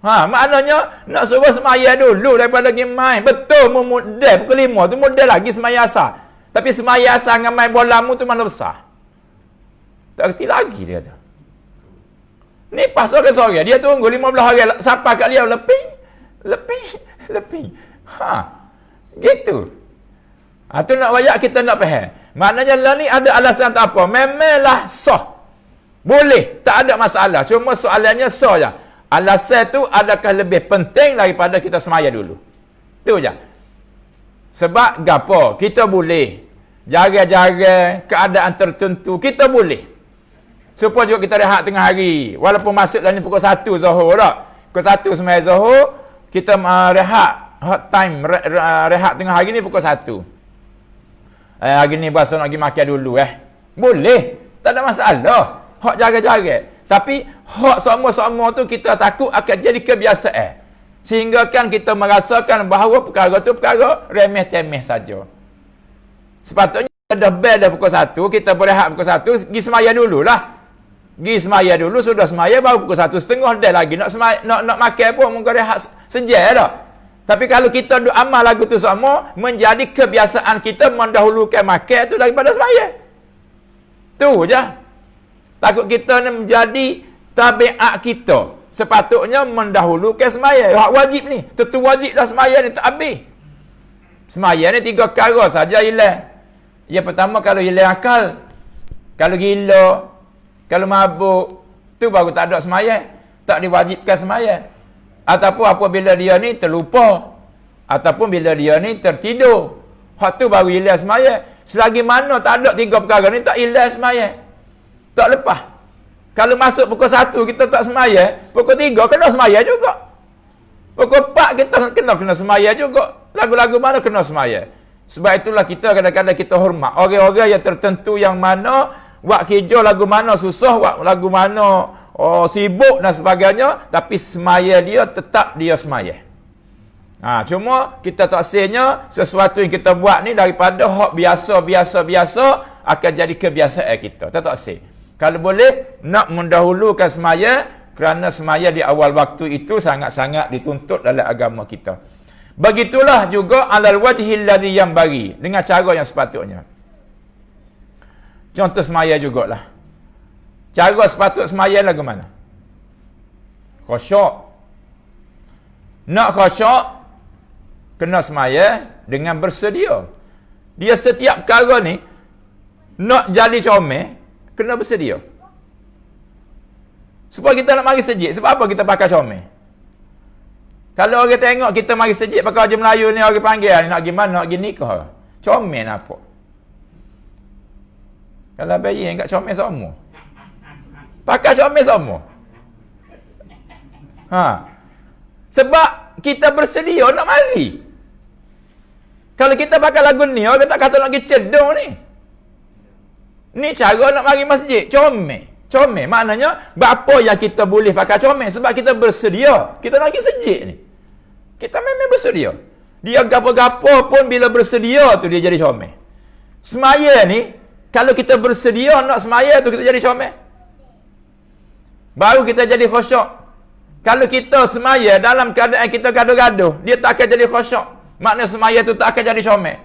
Maknanya nak suruh semaya dulu daripada pergi main. Betul memudai pukul 5 tu mudah lagi semaya asar. Tapi semaya asar dengan main bola mu tu mana besar. Tak kerti lagi dia tu. Ni pas sore-sore dia tunggu 15 hari sampai kat dia leping. Gitu. Tu nak wayak kita nak faham. Maknanya lah ni ada alasan tak apa. Memanglah sah. Boleh, tak ada masalah. Cuma soalannya sah je. Alasan tu adakah lebih penting daripada kita semaya dulu? Tu je. Sebab gapo? Kita boleh jaga-jaga keadaan tertentu, kita boleh. Supaya juga kita rehat tengah hari. Walaupun masuk dalam ni pukul 1 Zuhur tak? Pukul 1 semaya Zuhur, kita rehat. Hot time, rehat tengah hari ni pukul 1. Hari ni berasa nak pergi makan dulu Boleh. Tak ada masalah. Hak jaga-jaga. Tapi hak semua-semua tu kita takut akan jadi kebiasaan. Sehingga kan kita merasakan bahawa perkara tu perkara remeh-temeh saja. Sepatutnya dah bel dah pukul 1, kita berehat pukul 1, pergi semaya dululah. Pergi semaya dulu, sudah semaya baru pukul 1:30 dah lagi nak semaya, nak makan pun mungkin rehat sejak dah. Tapi kalau kita duk amal lagu tu semua, menjadi kebiasaan kita mendahulukan makan tu daripada semaya. Tu je. Takut kita ni menjadi tabiat kita. Sepatutnya mendahulukan semaya. Hak wajib ni. Tentu wajib dah semaya ni tak habis. Semaya ni 3 perkara saja hilang. Yang pertama kalau hilang akal. Kalau gila. Kalau mabuk. Tu baru tak ada semaya. Tak diwajibkan semaya. Ataupun apabila dia ni terlupa. Ataupun bila dia ni tertidur. Hak tu baru hilang semaya. Selagi mana tak ada 3 perkara ni tak hilang semaya. Tak lepas. Kalau masuk pukul 1 kita tak semaya, pukul 3 kena semaya juga. Pukul 4 kita kena semaya juga. Lagu-lagu mana kena semaya. Sebab itulah kita kadang-kadang kita hormat orang-orang yang tertentu yang mana buat kerja lagu mana susah, buat lagu mana sibuk dan sebagainya, tapi semaya dia tetap dia semaya. Cuma kita tak senya sesuatu yang kita buat ni daripada hak biasa akan jadi kebiasaan kita. Tak seh. Kalau boleh nak mendahulukan semaya kerana semaya di awal waktu itu sangat-sangat dituntut dalam agama kita. Begitulah juga alal wajhil ladzi yanbaghi, dengan cara yang sepatutnya. Contoh semaya jugalah. Cara sepatut semaya lagu mana? Khusyuk. Nak khusyuk kena semaya dengan bersedia. Dia setiap perkara ni nak jadi comel, kena bersedia. Supaya kita nak mari sejid. Sebab apa kita pakai comel? Kalau orang tengok kita mari sejid pakai baju Melayu ni, orang panggil ni nak pergi mana, nak pergi nikah. Comel apa? Kalau bayi yang kat comel semua. Pakai comel semua. Sebab kita bersedia nak mari. Kalau kita pakai lagu ni, orang tak kata nak pergi cedong ni. Ni cara nak mari masjid. Comel. Comel. Maknanya, apa yang kita boleh pakai comel? Sebab kita bersedia. Kita nak pergi sejid ni. Kita memang bersedia. Dia gapo-gapo pun bila bersedia tu dia jadi comel. Semaya ni, kalau kita bersedia nak semaya tu kita jadi comel. Baru kita jadi khusyuk. Kalau kita semaya dalam keadaan kita gaduh-gaduh, dia tak akan jadi khusyuk. Maknanya semaya tu tak akan jadi comel.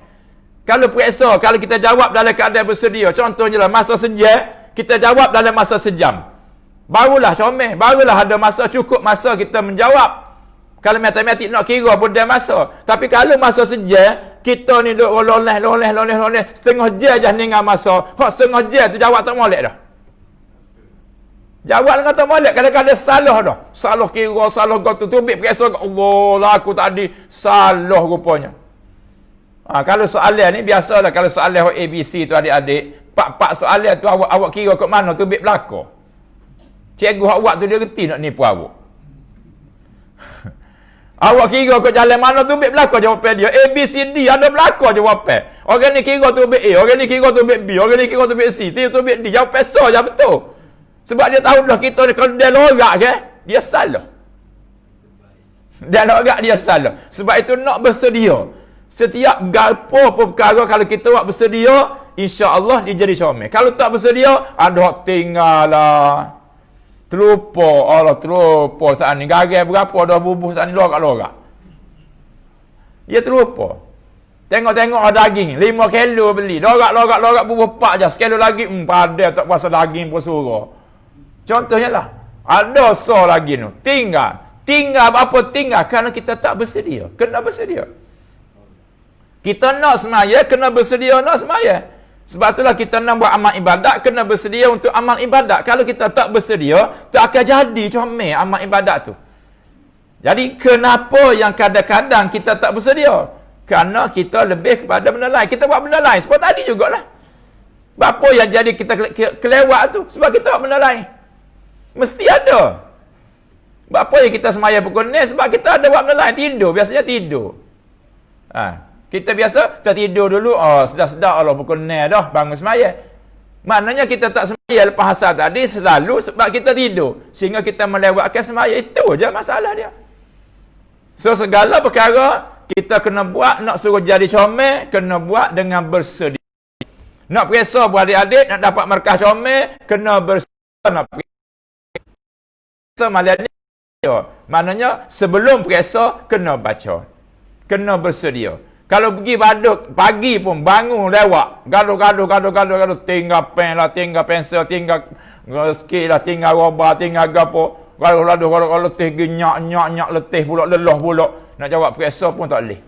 Kalau periksa, kalau kita jawab dalam keadaan bersedia, contohnya lah masa sejam, kita jawab dalam masa sejam. Barulah comel, barulah ada masa, cukup masa kita menjawab. Kalau matematik nak kira pun dia masa. Tapi kalau masa sejam, kita ni duk loleh, setengah jam je tinggal masa. Hak setengah jam tu jawab tak molek dah. Jawab dengan tak molek, kadang-kadang salah dah. Salah kira, salah gotu, tubik periksa, Allah lah aku tadi salah rupanya. Kalau soalan ni biasalah, kalau soalan ABC tu adik-adik, pak soalan tu awak kira kat mana tubik belakang. Cikgu awak tu dia reti nak nipu awak. Awak kira kat jalan mana tubik belakang jawapan dia. A, B, C, D ada belakang jawapan. Orang ni kira tubik A, orang ni kira tubik B, orang ni kira tubik C, dia tubik D, jawapan so je betul. Sebab dia tahu dah kita ni kalau dia lorak ke, dia salah. Dia lorak dia salah. Sebab itu nak bersedia. Setiap gapo pun perkara kalau kita buat bersedia, insya-Allah dia jadi comel. Kalau tak bersedia, ada tinggal lah. Terlupa, Allah terlupa saat ni. Gagal berapa dah bubuh saat ni lorak-lorak. Dia terlupa. Tengok-tengok ada daging, 5 kilo beli. Lorak bubuh 4 je. Sekilo lagi, pada tak puasa daging pun suruh. Contohnya lah, ada so lagi tu. Tinggal apa tinggal? Kerana kita tak bersedia. Kena bersedia. Kita nak semaya, kena bersedia nak semaya. Sebab itulah kita nak buat amal ibadat, kena bersedia untuk amal ibadat. Kalau kita tak bersedia, tak akan jadi comel amal ibadat tu. Jadi, kenapa yang kadang-kadang kita tak bersedia? Kerana kita lebih kepada benda lain. Kita buat benda lain. Sebab tadi jugalah. Apa yang jadi kita kelewat tu? Sebab kita buat benda lain. Mesti ada. Apa yang kita semaya pukul ni? Sebab kita ada buat benda lain. Tidur. Biasanya tidur. Kita biasa tertidur dulu. Sedap-sedap Allah pukul ni dah. Bangun semaya. Maknanya kita tak semaya lepas asar tadi selalu sebab kita tidur. Sehingga kita melewatkan semaya. Itu je masalah dia. So, segala perkara kita kena buat. Nak suruh jadi comel, kena buat dengan bersedia. Nak periksa buat adik-adik, nak dapat markah comel, kena bersedia. Nak periksa malam ni. Maknanya sebelum periksa kena baca. Kena bersedia. Kalau pergi badut pagi pun bangun lewat. Gaduh. Tinggal pen lah, tinggal pensel, tinggal skil lah, tinggal roba, tinggal gapo. Kalau letih nyak letih pula, lelah pula. Nak jawab periksa pun tak boleh.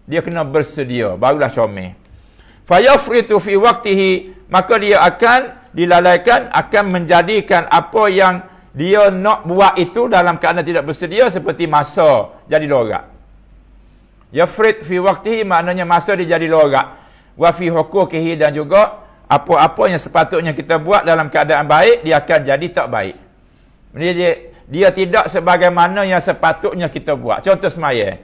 Dia kena bersedia. Barulah comel. Fayafritu fi waqtihi. Maka dia akan dilalaikan, akan menjadikan apa yang dia nak buat itu dalam keadaan tidak bersedia seperti masa jadi lorak. Yafrid fi waqtihi maknanya masa dia jadi lorak. Wa fi huquqihi dan juga apa-apa yang sepatutnya kita buat dalam keadaan baik, dia akan jadi tak baik. Dia tidak sebagaimana yang sepatutnya kita buat. Contoh semaya.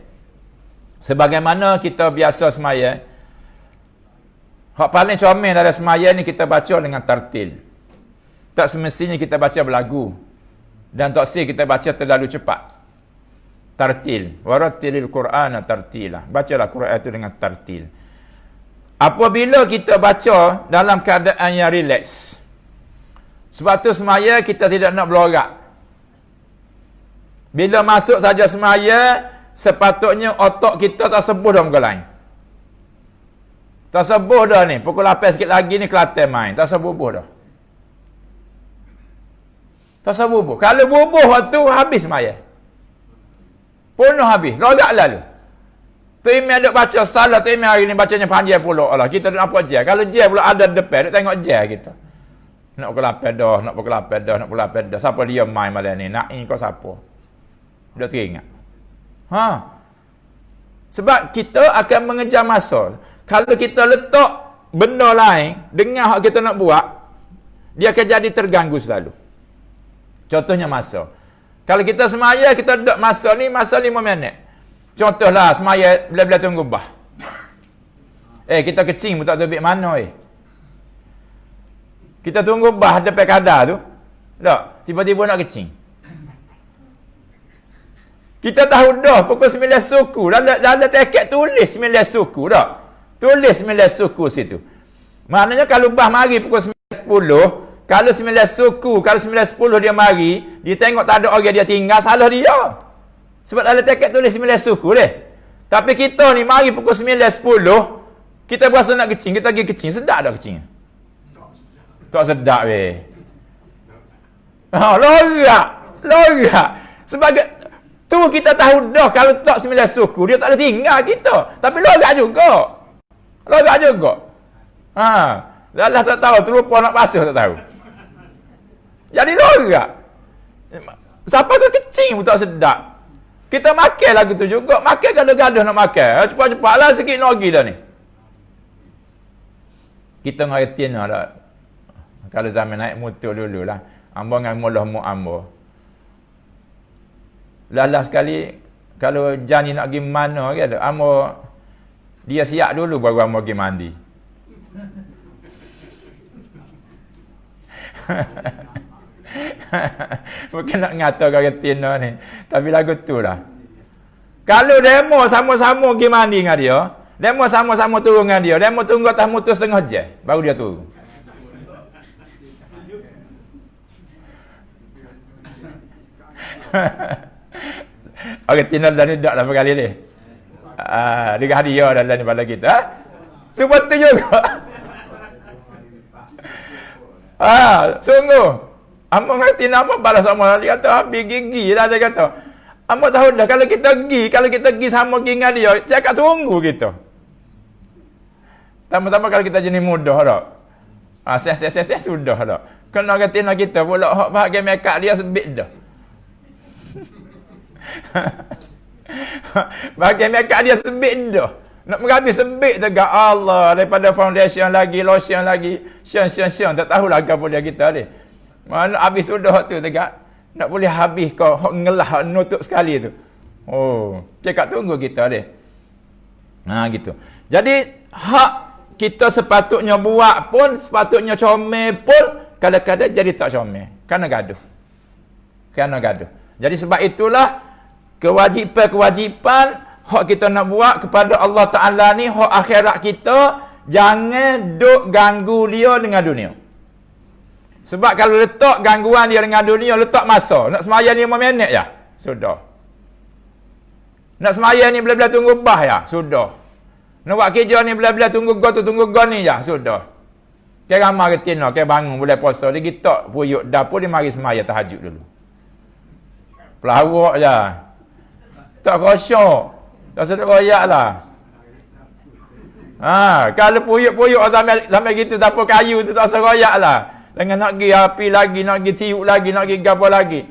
Sebagaimana kita biasa semaya. Hak paling comel dalam semaya ni kita baca dengan tartil. Tak semestinya kita baca berlagu. Dan tak semestinya kita baca terlalu cepat. Tartil. Warattilil Qur'ana tartila. Bacalah Quran itu dengan tartil. Apabila kita baca dalam keadaan yang relax. Sebab tu semaya kita tidak nak belorak. Bila masuk saja semaya, sepatutnya otak kita tak sebuh dah muka lain. Tak sebuh dah ni. Pukul 8 sikit lagi ni Kelantan main. Tak sebuh dah. Tak sebuh. Kalau bubuh waktu habis semaya. Penuh habis. Lorak lalu. Tu imam duk baca salah, tu imam hari ni bacanya panjang pula. Allah, kita duk nampak je. Kalau je pula ada depan, duk tengok je kita. Nak pukul 8 dah, nak pukul 8 dah, nak pukul 8 dah. Siapa dia main malam ni? Nak ni kau siapa? Duk teringat. Sebab kita akan mengejar masa. Kalau kita letak benda lain dengan hak kita nak buat, dia akan jadi terganggu selalu. Contohnya masa. Kalau kita semaya, kita duduk masa 5 minit. Contohlah, semaya bila-bila tunggu bah. Kita kecing pun tak tahu ambil mana Kita tunggu bah depan kadar tu. Tak, tiba-tiba nak kecing. Kita tahu dah pukul 9 suku. Dalam teket tulis 9 suku dah. Tulis 9 suku situ. Maknanya kalau bah mari pukul 9.10, kalau 9 suku, kalau 9.10 dia mari, dia tengok tak ada orang dia tinggal, salah dia. Sebab dalam teket tulis 9 suku deh. Tapi kita ni mari pukul 9.10, kita berasa nak kecing, kita pergi kecing, sedap tak kecing? Tak sedap weh. Lorak. Sebab tu kita tahu dah kalau tak 9 suku, dia tak ada tinggal kita. Tapi lorak juga. Dah tak tahu, terlupa nak basuh tak tahu. Jadi lorak. Siapa ke kecing pun tak sedap. Kita makan lagu tu juga. Makan gaduh-gaduh nak makan. Cepat-cepatlah sikit nogi dah ni. Kita ngerti nak. Kalau zaman naik motor dulu lah. Ambo dengan mulah mu ambo. Lalas sekali, kalau Jani nak pergi mana ke, ambo, dia siap dulu baru ambo pergi mandi. Bukan nak ngata kau tina ni. Tapi lagu tu lah. Kalau demo sama-sama pergi mandi dengan dia, demo sama-sama turun dengan dia, demo tunggu atas motor setengah jam, baru dia turun. Orang tina dah ni tak lah berkali ni. Dia hadiah dalam ni pada kita. Semua tu juga. Sungguh. Ambo ngerti nama balas sama. Dia kata habis gigi lah dia kata. Ambo tahu dah kalau kita pergi sama pergi dengan dia, cakap tunggu kita. Tambah-tambah kalau kita jenis mudah tak. Ses sudah tak. Kena kata kita pula hak bahagian makeup dia sebit dah. Bahagian makeup dia sebit dah. Nak menghabis sebit tegak Allah daripada foundation lagi, lotion lagi, syon tak tahulah apa dia kita ni. Mana habis sudah tu tegak. Nak boleh habis kau hok ngelah nutup sekali tu. Cakap tunggu kita dia. Gitu. Jadi hak kita sepatutnya buat pun, sepatutnya comel pun kadang-kadang jadi tak comel. Kerana gaduh. Jadi sebab itulah kewajipan hak kita nak buat kepada Allah Ta'ala ni, hak akhirat kita, jangan duk ganggu dia dengan dunia. Sebab kalau letak gangguan dia dengan dunia, letak masa. Nak semaya ni 5 minit ya? Sudah. Nak semaya ni bila-bila tunggu bah ya? Sudah. Nak buat kerja ni bila-bila tunggu go ni ya? Sudah. Kaya ramah ketina, kaya bangun boleh puasa. Dia gitak puyuk dapur, dia mari semaya tahajud dulu. Pelawak je. Tak kosong. Tak sedap royak lah. Kalau puyuk-puyuk sampai gitu, dapur kayu tu tak seroyak lah. Dengan nak pergi api lagi, nak pergi tiup lagi, nak pergi gapo lagi.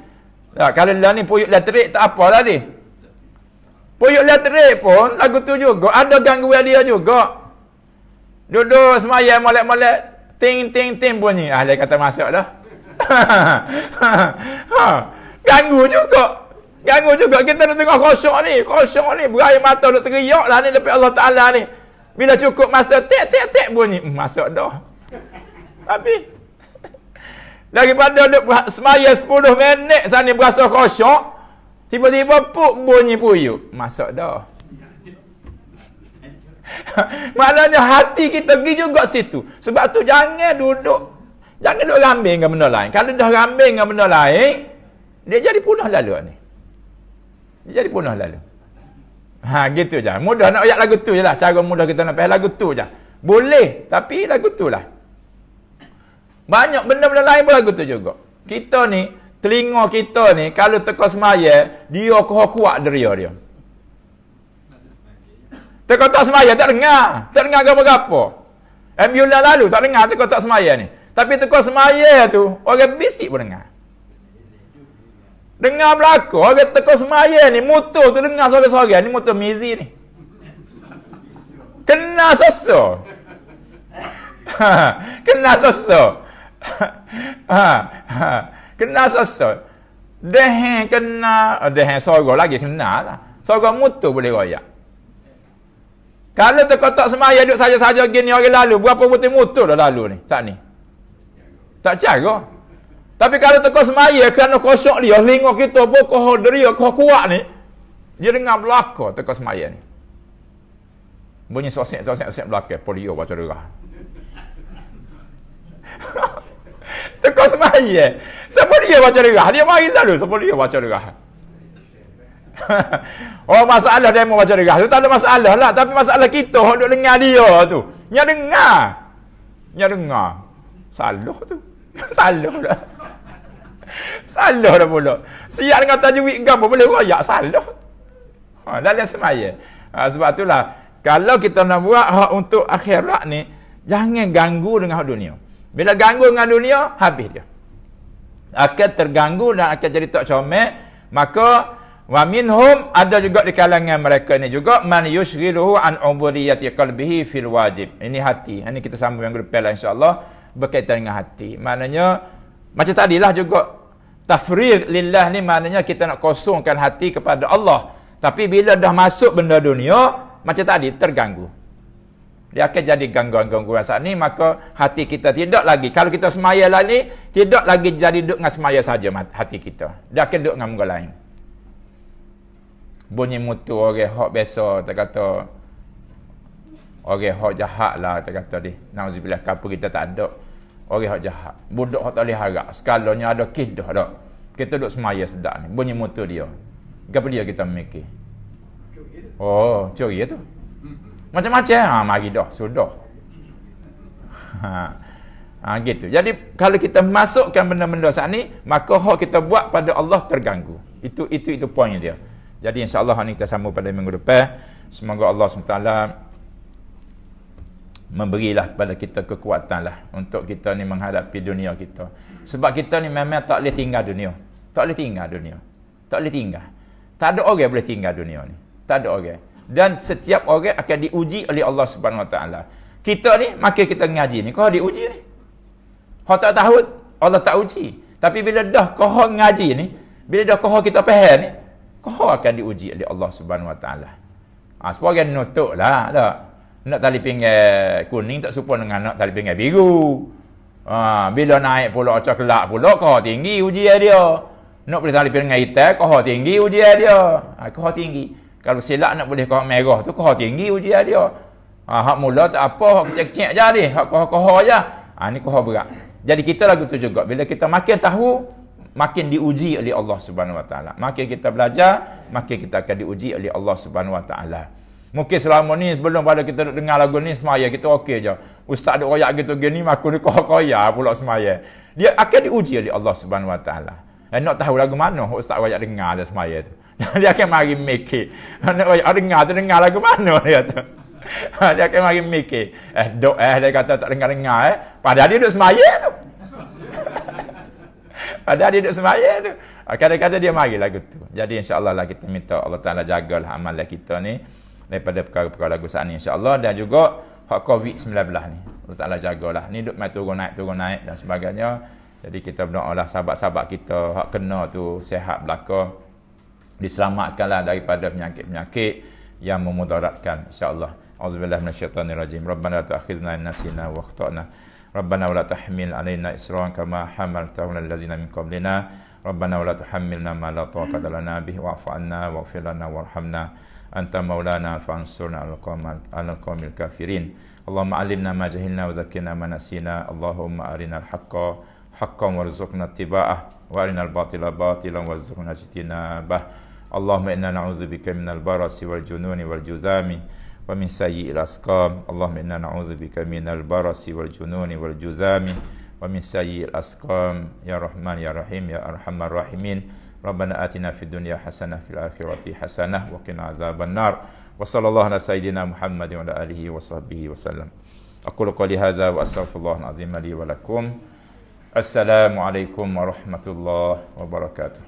Kalau lah ni puyuk elektrik tak apa lah ni. Puyuk elektrik pun lagu tu juga ada gangguan dia juga. Duduk semaya molek-molek ting bunyi. Dia kata masuk dah. Ganggu juga. Kita nak tengok kosong ni berair mata nak teriak lah ni depan Allah Ta'ala ni. Bila cukup masa tek bunyi, masuk dah. Tapi daripada duk semaya 10 minit sana berasa kosong, tiba-tiba bunyi puyuk, masuk dah. Maknanya hati kita pergi juga situ. Sebab tu jangan duduk rambing dengan benda lain. Kalau dah rambing dengan benda lain, dia jadi punah lalu ni. Gitu je. Mudah nak ayat lagu tu je lah. Cara mudah kita nak faham lagu tu je. Boleh, tapi lagu tu lah. Banyak benda-benda lain pun lagu tu juga. Kita ni, telinga kita ni, kalau teka semaya, dia kuat deria dia. Terkotak semaya tak dengar. Tak dengar apa-apa. Bulan lalu tak dengar terkotak semaya ni. Tapi terkotak semaya tu, orang bisik pun dengar. Dengar belakang, orang terkotak semaya ni, motor tu dengar suara-suara. Ni motor Mizi ni. Kena sesuatu. Kena sesuatu. Kena sesuatu. Dehen kena, dehen suara lagi kena lah. Suara motor boleh royak. Kalau terkotak semaya duduk saja-saja gini orang lalu, berapa butir motor dah lalu ni, saat ni? Tak cara. Tapi kalau terkotak semaya, kerana kosok dia, lingok kita pun kohor dia, kohor kuat ni, dia dengar belakang terkotak semaya ni. Bunyi sosek belakang, polio baca derah. Terkotak semaya. Siapa dia baca derah? Dia mari lalu, siapa dia baca derah? Oh, masalah dia mau baca derah tu tak ada masalah lah, tapi masalah kita duk dengar dia tu. Nya dengar. Salah tu. Salah dah. Salah dah pula. Siap dengan tajwid ke apa boleh royak salah. Dalam semaya. Sebab itulah kalau kita nak buat hak untuk akhirat ni, jangan ganggu dengan hak dunia. Bila ganggu dengan dunia, habis dia. Akan terganggu dan akan jadi tak comel, maka wa minhum, ada juga di kalangan mereka ni juga, man yushghiluhu an ubudiyati qalbihi fil wajib. Ini hati. Ini kita sambung minggu depan lah insya-Allah, berkaitan dengan hati. Maknanya macam tadilah juga tafriq lillah ni, maknanya kita nak kosongkan hati kepada Allah. Tapi bila dah masuk benda dunia, macam tadi terganggu. Dia akan jadi gangguan-gangguan saat ni, maka hati kita tidak lagi, kalau kita semaya lagi, tidak lagi jadi duduk dengan semaya saja hati kita. Dia akan duduk dengan benda lain. Bunyi mutu orang hak biasa, tak kata orang hak jahat lah, tak kata dia. Nauzubillah, kapur kita tak ada. Orang hak jahat. Budak hak tak boleh harap. Skalanya ada kidah dak. Kita duduk semaya sedap ni. Bunyi mutu dia. Apa dia kita mikir? Oh, curi tu. Macam-macam. Mari dah, sudah. Gitu. Jadi kalau kita masukkan benda-benda saat ni, maka hak kita buat pada Allah terganggu. Itu poin dia. Jadi insya-Allah ni kita sambung pada minggu depan. Semoga Allah SWT memberilah kepada kita kekuatan lah untuk kita ni menghadapi dunia kita. Sebab kita ni memang tak boleh tinggal dunia. Tak boleh tinggal dunia. Tak boleh tinggal. Tak ada orang boleh tinggal dunia ni. Tak ada orang. Dan setiap orang akan diuji oleh Allah Subhanahu Wa Taala. Kita ni makin kita ngaji ni, kau diuji ni. Kau tak tahu, Allah tak uji. Tapi bila dah kau ngaji ni, bila dah kau kita faham ni, kau akan diuji oleh Allah Subhanahu Wa Taala. Sebagai nutuk lah, tak? Nak tali pinggan kuning tak serupa dengan nak tali pinggan biru. Bila naik pula coklat pula, kau tinggi ujian dia. Nak boleh tali pinggan hitam, kau tinggi ujian dia. Kau tinggi. Kalau silap nak boleh kau merah tu, kau tinggi ujian dia. Hak mula tak apa, hak kecil-kecil je ni. Hak kau je. Ni kau berat. Jadi kita lagu tu juga. Bila kita makin tahu, makin diuji oleh Allah Subhanahu Wa Taala. Makin kita belajar, makin kita akan diuji oleh Allah Subhanahu Wa Taala. Mungkin selama ni sebelum pada kita dengar lagu ni semaya kita okey je. Ustaz duk royak gitu gini, aku ni koyak pula semaya. Dia akan diuji oleh Allah Subhanahu Wa Taala. Nak tahu lagu mana ustaz royak dengar dia semaya tu. Dia akan mari mikir. Nak royak dengar lagu mana dia tu. Dia akan mari mikir. Dia kata tak dengar-dengar padahal dia duk semaya tu. Padahal dia duduk semaya tu. Kadang-kadang dia mari lagu tu. Jadi insya-Allah lah kita minta Allah Taala jagalah amalan kita ni daripada perkara-perkara lagu saat ni insya-Allah, dan juga hak COVID-19 ni. Allah Taala jagalah. Ni duk mai turun naik dan sebagainya. Jadi kita berdoalah sahabat-sahabat kita hak kena tu sihat belaka, diselamatkanlah daripada penyakit-penyakit yang memudaratkan insya-Allah. Auzubillahi minasyaitonirrajim. Rabbana la tu'akhidhna in nasina wa akhtana. Rabbana wa la tahmil 'alaina isran kama hamaltahu 'alal ladzina min qablina. Rabbana wa la tuhammilna ma la taqata lana bihi wa'fu 'anna waghfir lana warhamna anta maulana fansurna 'alal qawmil kafirin. Allahumma 'allimna ma jahilna wa dhakkirna ma nasina. Allahumma arinal haqqa haqqan warzuqna ittiba'ah wa arinal batila batilan warzuqna ijtinabah. Allahumma inna na'udzubika minal barasi wal jununi wal juzami wa min sayyi'il asqam. Allahumma inna na'udzubika minal barasi wal jununi wal juzami wa min sayyi'il asqam. Ya Rahman ya Rahim ya Arhamar Rahimin. Rabbana atina fid dunya hasanah fil akhirati hasanah wa qina adzabannar. Wa sallallahu ala sayyidina Muhammad wa ala alihi wa sahbihi wasallam. Aqulu qouli hadza wa astaghfirullahal azim li wa lakum. Assalamualaikum warahmatullahi wabarakatuh.